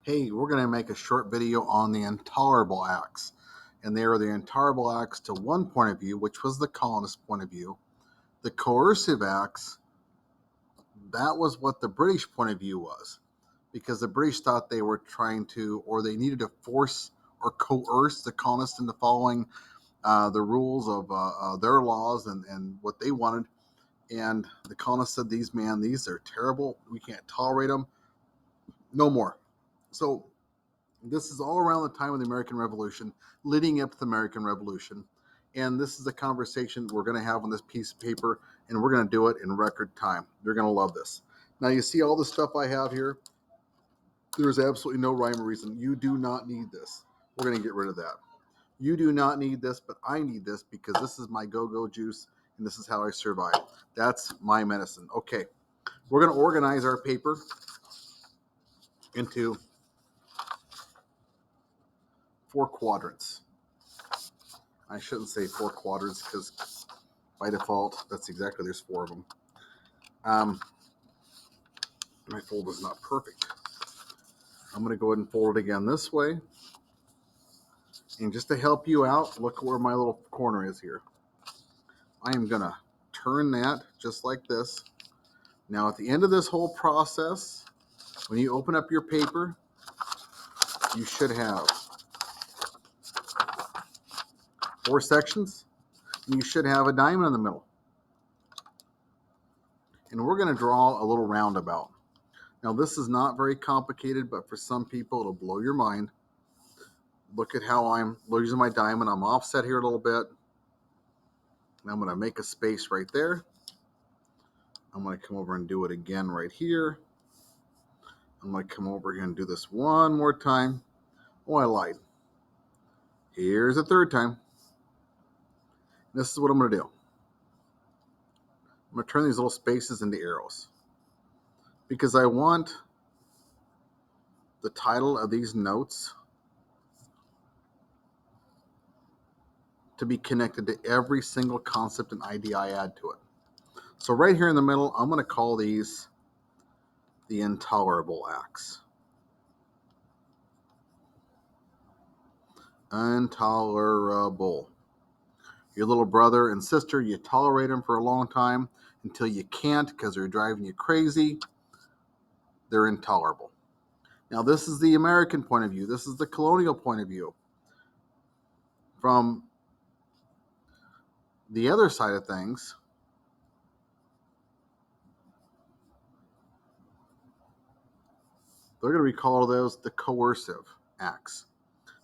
Hey, we're going to make a short video on the Intolerable Acts. And they are the Intolerable Acts to one point of view, which was the colonist point of view. The Coercive Acts, that was what the British point of view was. Because the British thought they were trying to, or they needed to force or coerce the colonists into following the rules of their laws and what they wanted. And the colonists said, these are terrible. We can't tolerate them. No more. So this is all around the time of the American Revolution, leading up to the American Revolution. And this is a conversation we're going to have on this piece of paper, and we're going to do it in record time. You're going to love this. Now, you see all the stuff I have here? There's absolutely no rhyme or reason. You do not need this. We're going to get rid of that. You do not need this, but I need this because this is my go-go juice, and this is how I survive. That's my medicine. Okay, we're going to organize our paper into 4 quadrants. I shouldn't say 4 quadrants because by default, that's exactly, there's 4 of them. My fold is not perfect. I'm going to go ahead and fold it again this way. And just to help you out, look where my little corner is here. I am going to turn that just like this. Now, at the end of this whole process, when you open up your paper, you should have 4 sections. And you should have a diamond in the middle. And we're going to draw a little roundabout. Now, this is not very complicated, but for some people, it'll blow your mind. Look at how I'm using my diamond. I'm offset here a little bit. And I'm going to make a space right there. I'm going to come over and do it again right here. I'm going to come over here and do this one more time. Oh, I lied. Here's a third time. This is what I'm going to do. I'm going to turn these little spaces into arrows. Because I want the title of these notes to be connected to every single concept and idea I add to it. So right here in the middle, I'm going to call these the Intolerable Acts. Intolerable. Your little brother and sister, you tolerate them for a long time until you can't because they're driving you crazy. They're intolerable. Now, this is the American point of view. This is the colonial point of view. From the other side of things, they're going to call those the coercive acts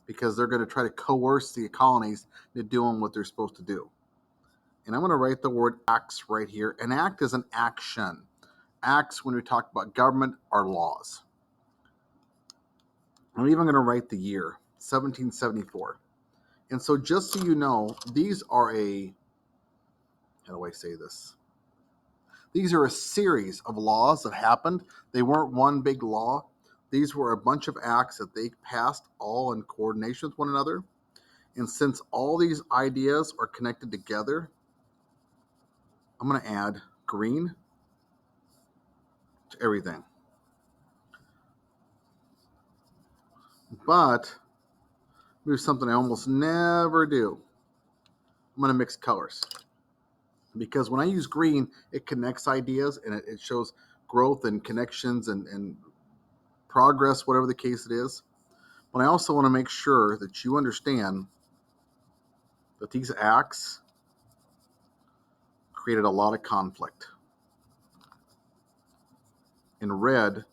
because they're going to try to coerce the colonies into doing what they're supposed to do. And I'm going to write the word acts right here. An act is an action. Acts, when we talk about government, are laws. I'm even going to write the year, 1774. And so just so you know, these are how do I say this? These are a series of laws that happened. They weren't one big law. These were a bunch of acts that they passed all in coordination with one another. And since all these ideas are connected together, I'm going to add green to everything. But there's something I almost never do. I'm going to mix colors. Because when I use green, it connects ideas and it shows growth and connections and progress, whatever the case it is. But I also want to make sure that you understand that these acts created a lot of conflict. And red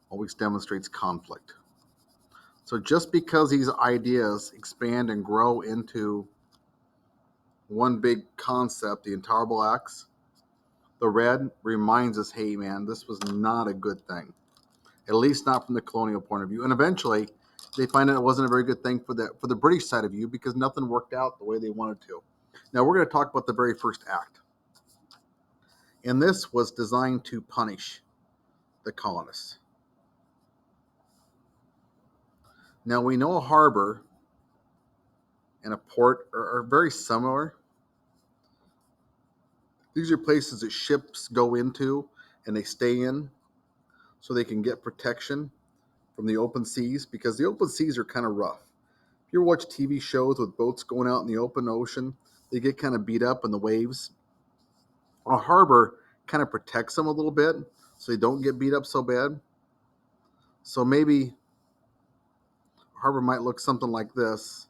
always demonstrates conflict. So just because these ideas expand and grow into one big concept, the Intolerable Acts, the red reminds us, hey man, this was not a good thing. At least not from the colonial point of view. And eventually they find out it wasn't a very good thing for the British side of you because nothing worked out the way they wanted to. Now we're going to talk about the very first act. And this was designed to punish the colonists. Now we know a harbor and a port are very similar. These are places that ships go into and they stay in so they can get protection from the open seas, because the open seas are kind of rough. If you ever watch TV shows with boats going out in the open ocean, they get kind of beat up in the waves. A harbor kind of protects them a little bit so they don't get beat up so bad. So maybe a harbor might look something like this.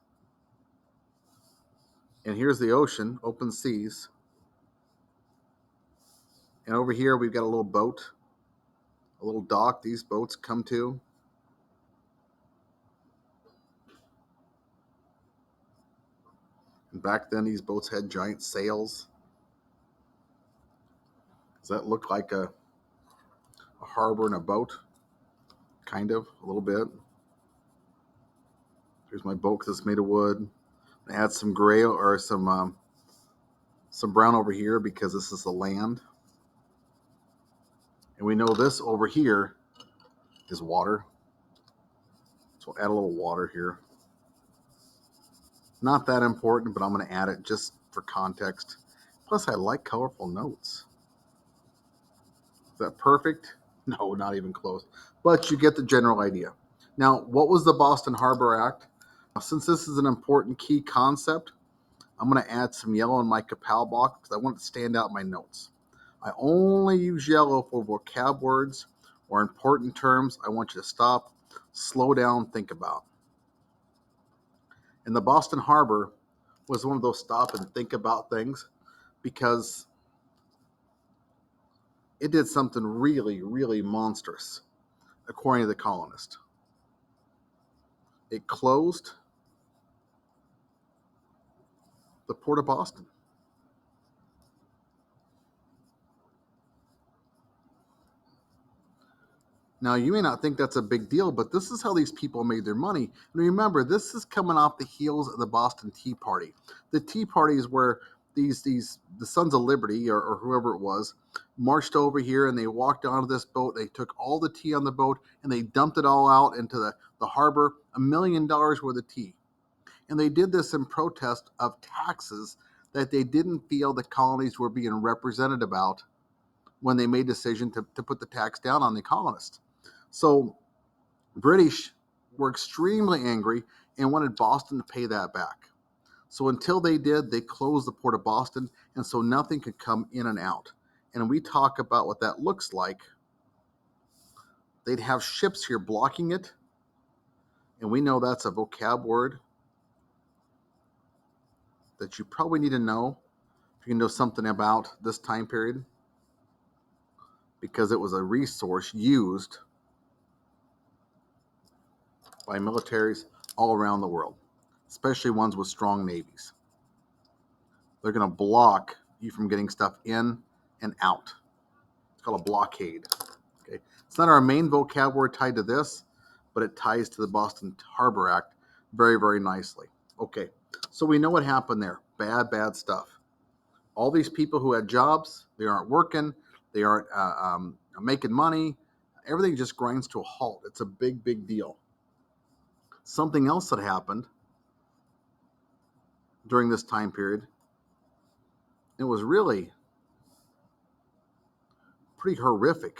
And here's the ocean, open seas. And over here we've got a little boat, a little dock these boats come to. And back then these boats had giant sails. Does that look like a harbor and a boat? Kind of, a little bit. Here's my boat because it's made of wood. I add some gray or some brown over here because this is the land. And we know this over here is water. So we'll add a little water here. Not that important, but I'm going to add it just for context. Plus, I like colorful notes. Is that perfect? No, not even close. But you get the general idea. Now, what was the Boston Harbor Act? Since this is an important key concept, I'm going to add some yellow in my Capel box because I want it to stand out in my notes. I only use yellow for vocab words or important terms I want you to stop, slow down, think about. And the Boston Harbor was one of those stop and think about things because it did something really, really monstrous, according to the colonists. It closed the port of Boston. Now, you may not think that's a big deal, but this is how these people made their money. And remember, this is coming off the heels of the Boston Tea Party. The Tea Party is where the Sons of Liberty or whoever it was marched over here and they walked onto this boat. They took all the tea on the boat and they dumped it all out into the harbor, $1 million worth of tea. And they did this in protest of taxes that they didn't feel the colonies were being represented about when they made a decision to put the tax down on the colonists. So British were extremely angry and wanted Boston to pay that back. So until they did, they closed the port of Boston, and so nothing could come in and out. And we talk about what that looks like. They'd have ships here blocking it, and we know that's a vocab word that you probably need to know if you know something about this time period, because it was a resource used by militaries all around the world, especially ones with strong navies. They're going to block you from getting stuff in and out. It's called a blockade. Okay, it's not our main vocab word tied to this, but it ties to the Boston Harbor Act very, very nicely. Okay, so we know what happened there. Bad stuff. All these people who had jobs, they aren't working, they aren't making money. Everything just grinds to a halt. It's a big, big deal. Something else that happened during this time period, it was really pretty horrific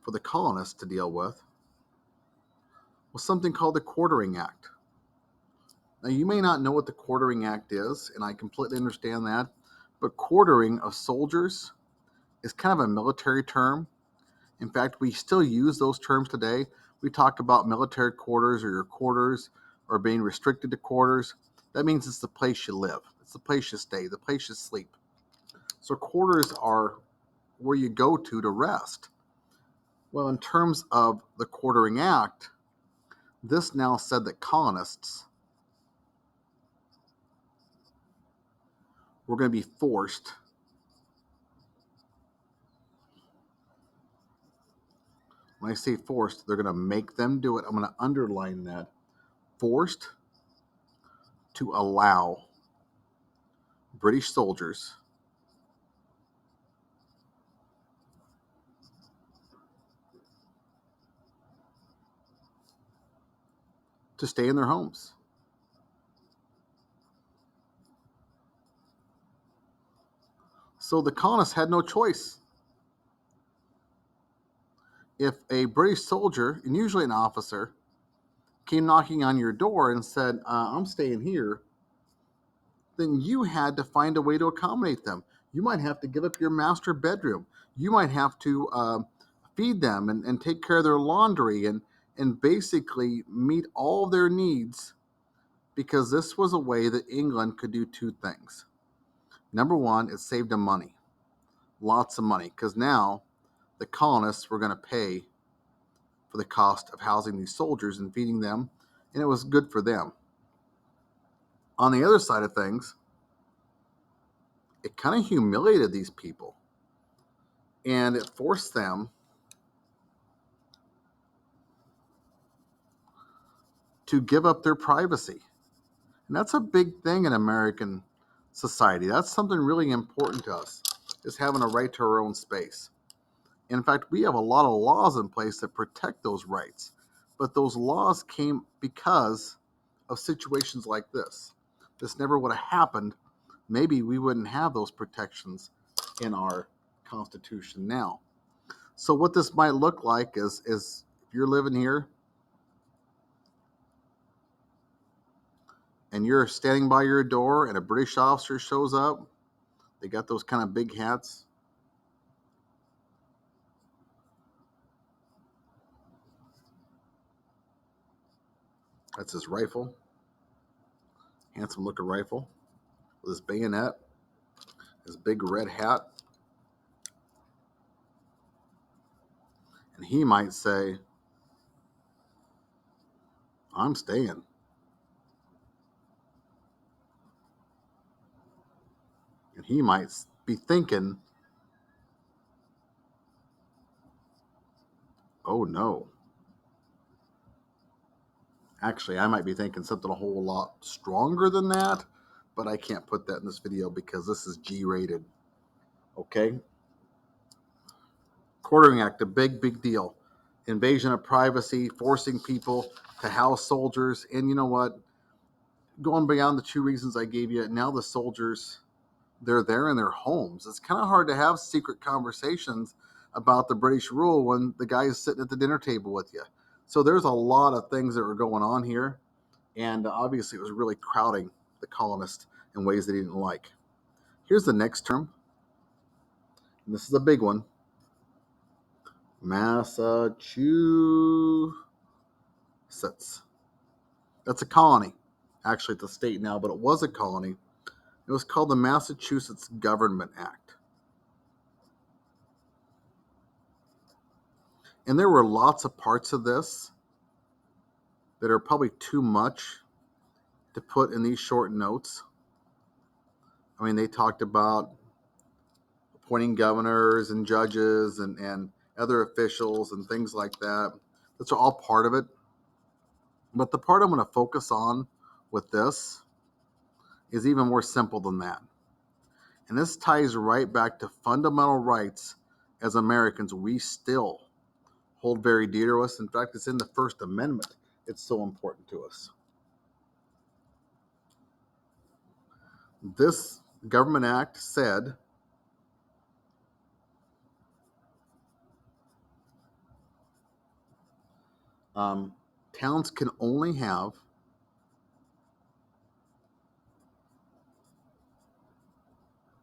for the colonists to deal with, was something called the Quartering Act. Now, you may not know what the Quartering Act is, and I completely understand that, but quartering of soldiers is kind of a military term. In fact, we still use those terms today. We talk about military quarters or your quarters or being restricted to quarters. That means it's the place you live. It's the place you stay, the place you sleep. So quarters are where you go to rest. Well, in terms of the Quartering Act, this now said that colonists were going to be forced, when I say forced, they're going to make them do it. I'm going to underline that. Forced to allow British soldiers to stay in their homes. So the colonists had no choice. if a British soldier, and usually an officer, came knocking on your door and said, I'm staying here, then you had to find a way to accommodate them. You might have to give up your master bedroom. You might have to feed them and take care of their laundry and basically meet all their needs, because this was a way that England could do two things. Number one, it saved them money, lots of money, because now the colonists were going to pay for the cost of housing these soldiers and feeding them, and it was good for them. On the other side of things, it kind of humiliated these people, and it forced them to give up their privacy. And that's a big thing in American society. That's something really important to us, is having a right to our own space. In fact, we have a lot of laws in place that protect those rights. But those laws came because of situations like this. This never would have happened. Maybe we wouldn't have those protections in our Constitution now. So what this might look like is if you're living here and you're standing by your door and a British officer shows up, they got those kind of big hats. That's his rifle, handsome looking rifle with his bayonet, his big red hat. And he might say, I'm staying. And he might be thinking, oh no. Actually, I might be thinking something a whole lot stronger than that, but I can't put that in this video because this is G-rated. Okay? Quartering Act, a big deal. Invasion of privacy, forcing people to house soldiers. And you know what? Going beyond the two reasons I gave you, now the soldiers, they're there in their homes. It's kind of hard to have secret conversations about the British rule when the guy is sitting at the dinner table with you. So there's a lot of things that were going on here. And obviously it was really crowding the colonists in ways they didn't like. Here's the next term. And this is a big one. Massachusetts. That's a colony. Actually, it's a state now, but it was a colony. It was called the Massachusetts Government Act. And there were lots of parts of this that are probably too much to put in these short notes. I mean, they talked about appointing governors and judges and other officials and things like that. That's all part of it. But the part I'm going to focus on with this is even more simple than that. And this ties right back to fundamental rights as Americans we still hold very dear to us. In fact, it's in the First Amendment. It's so important to us. This government act said towns can only have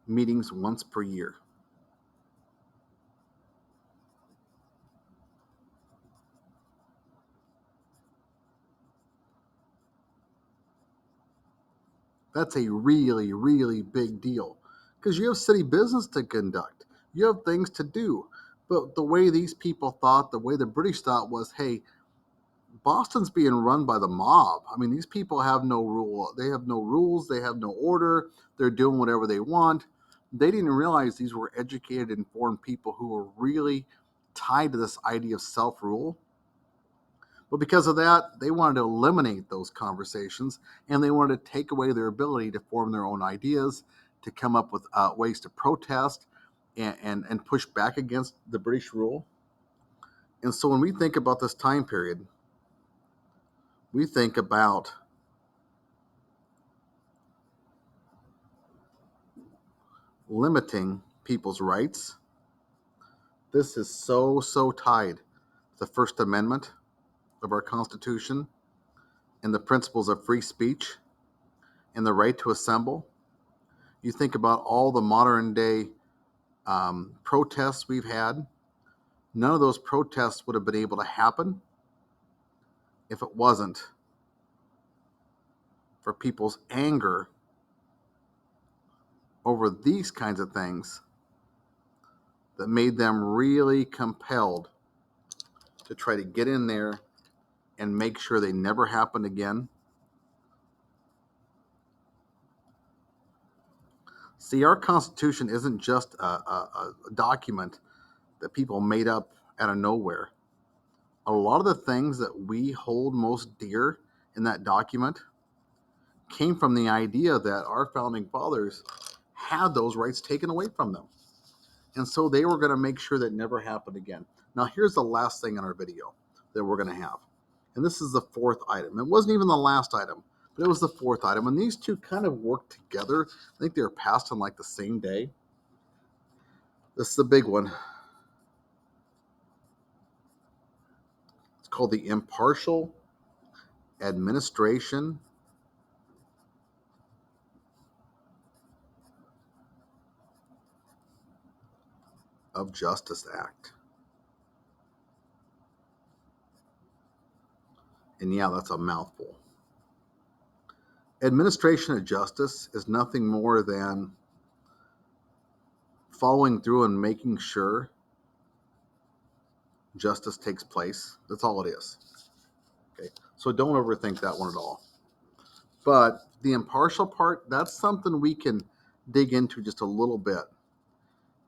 meetings once per year. That's a really big deal because you have city business to conduct. You have things to do. But the way these people thought, the way the British thought was, hey, Boston's being run by the mob. I mean, these people have no rule. They have no rules. They have no order. They're doing whatever they want. They didn't realize these were educated, informed people who were really tied to this idea of self-rule. But because of that, they wanted to eliminate those conversations, and they wanted to take away their ability to form their own ideas, to come up with ways to protest and push back against the British rule. And so when we think about this time period, we think about limiting people's rights. This is so tied the First Amendment of our Constitution, and the principles of free speech, and the right to assemble. You think about all the modern day protests we've had. None of those protests would have been able to happen if it wasn't for people's anger over these kinds of things that made them really compelled to try to get in there and make sure they never happened again. See, our Constitution isn't just a document that people made up out of nowhere. A lot of the things that we hold most dear in that document came from the idea that our founding fathers had those rights taken away from them. And so they were going to make sure that never happened again. Now, here's the last thing in our video that we're going to have. And this is the fourth item. It wasn't even the last item, but it was the fourth item. And these two kind of work together. I think they were passed on like the same day. This is the big one. It's called the Impartial Administration of Justice Act. And yeah, that's a mouthful. Administration of justice is nothing more than following through and making sure justice takes place. That's all it is. Okay, so don't overthink that one at all. But the impartial part, that's something we can dig into just a little bit.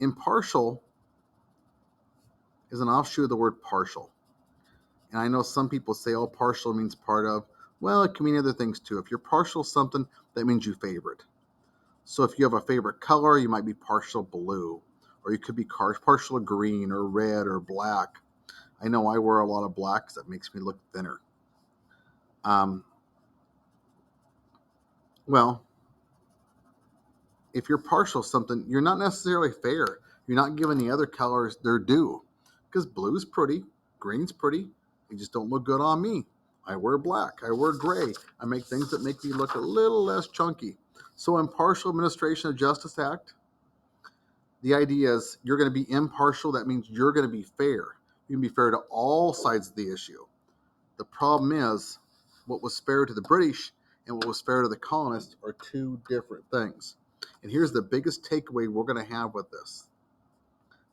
Impartial is an offshoot of the word partial. And I know some people say, oh, partial means part of. Well, it can mean other things too. If you're partial to something, that means you favor it. So if you have a favorite color, you might be partial blue, or you could be partial green or red or black. I know I wear a lot of black because that makes me look thinner. Well, if you're partial to something, you're not necessarily fair. You're not giving the other colors their due. Because blue's pretty, green's pretty, they just don't look good on me. I wear black, I wear gray. I make things that make me look a little less chunky. So Impartial Administration of Justice Act, the idea is you're going to be impartial. That means you're going to be fair. You can be fair to all sides of the issue. The problem is what was fair to the British and what was fair to the colonists are two different things. And here's the biggest takeaway we're going to have with this.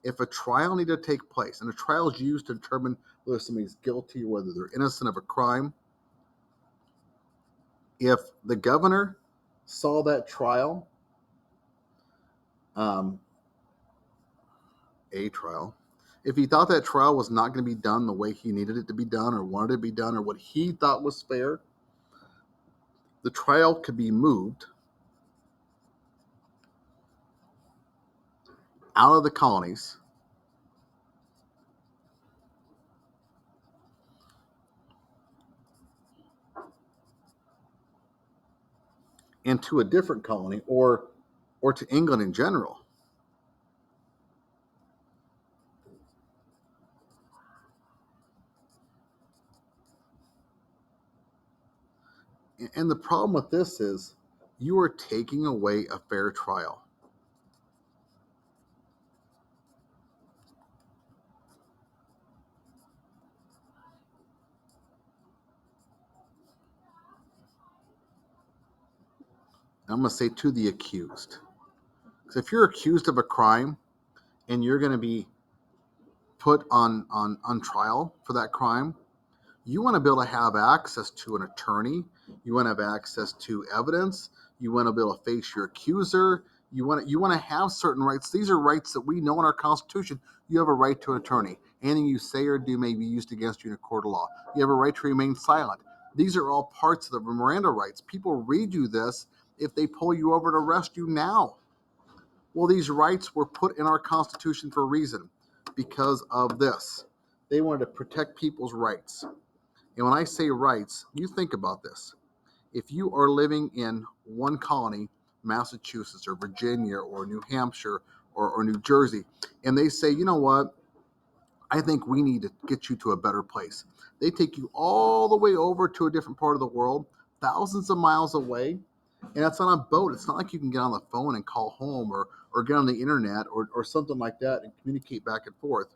If a trial needed to take place, and a trial is used to determine whether somebody's guilty or whether they're innocent of a crime, if the governor saw that trial, if he thought that trial was not going to be done the way he needed it to be done or wanted it to be done or what he thought was fair, the trial could be moved out of the colonies into a different colony or to England in general. And the problem with this is you are taking away a fair trial. I'm going to say to the accused. Because if you're accused of a crime and you're going to be put on trial for that crime, you want to be able to have access to an attorney. You want to have access to evidence. You want to be able to face your accuser. You want to have certain rights. These are rights that we know in our Constitution. You have a right to an attorney. Anything you say or do may be used against you in a court of law. You have a right to remain silent. These are all parts of the Miranda rights. People read you this if they pull you over to arrest you now. Well, these rights were put in our Constitution for a reason, because of this. They wanted to protect people's rights. And when I say rights, you think about this. If you are living in one colony, Massachusetts or Virginia or New Hampshire or New Jersey, and they say, you know what, I think we need to get you to a better place. They take you all the way over to a different part of the world, thousands of miles away, and that's on a boat. It's not like you can get on the phone and call home or get on the internet or something like that and communicate back and forth.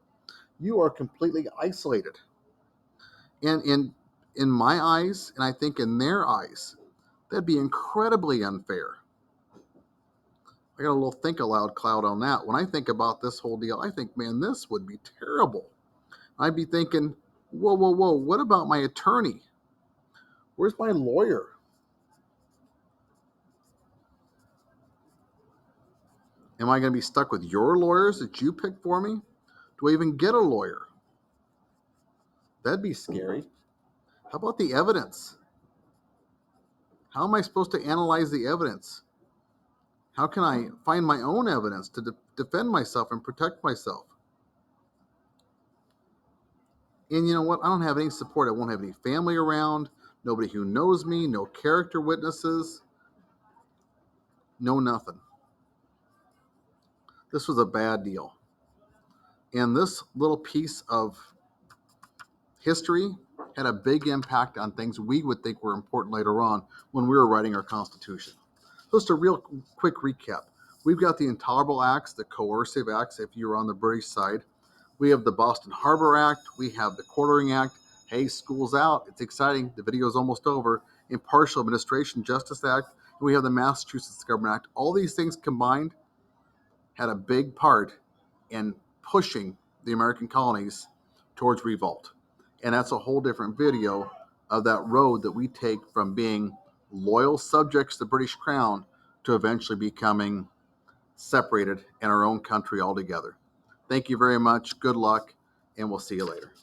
You are completely isolated. And in my eyes, and I think in their eyes, that'd be incredibly unfair. I got a little think aloud cloud on that. When I think about this whole deal, I think, man, this would be terrible. I'd be thinking, whoa, whoa, whoa, what about my attorney? Where's my lawyer? Am I going to be stuck with your lawyers that you picked for me? Do I even get a lawyer? That'd be scary. How about the evidence? How am I supposed to analyze the evidence? How can I find my own evidence to defend myself and protect myself? And you know what? I don't have any support. I won't have any family around, nobody who knows me, no character witnesses, no nothing. This was a bad deal. And this little piece of history had a big impact on things we would think were important later on when we were writing our Constitution. Just a real quick recap. We've got the Intolerable Acts, the Coercive Acts, if you're on the British side. We have the Boston Harbor Act. We have the Quartering Act. Hey, school's out. It's exciting. The video is almost over. Impartial Administration Justice Act. And we have the Massachusetts Government Act. All these things combined had a big part in pushing the American colonies towards revolt. And that's a whole different video of that road that we take from being loyal subjects to the British Crown to eventually becoming separated in our own country altogether. Thank you very much. Good luck, and we'll see you later.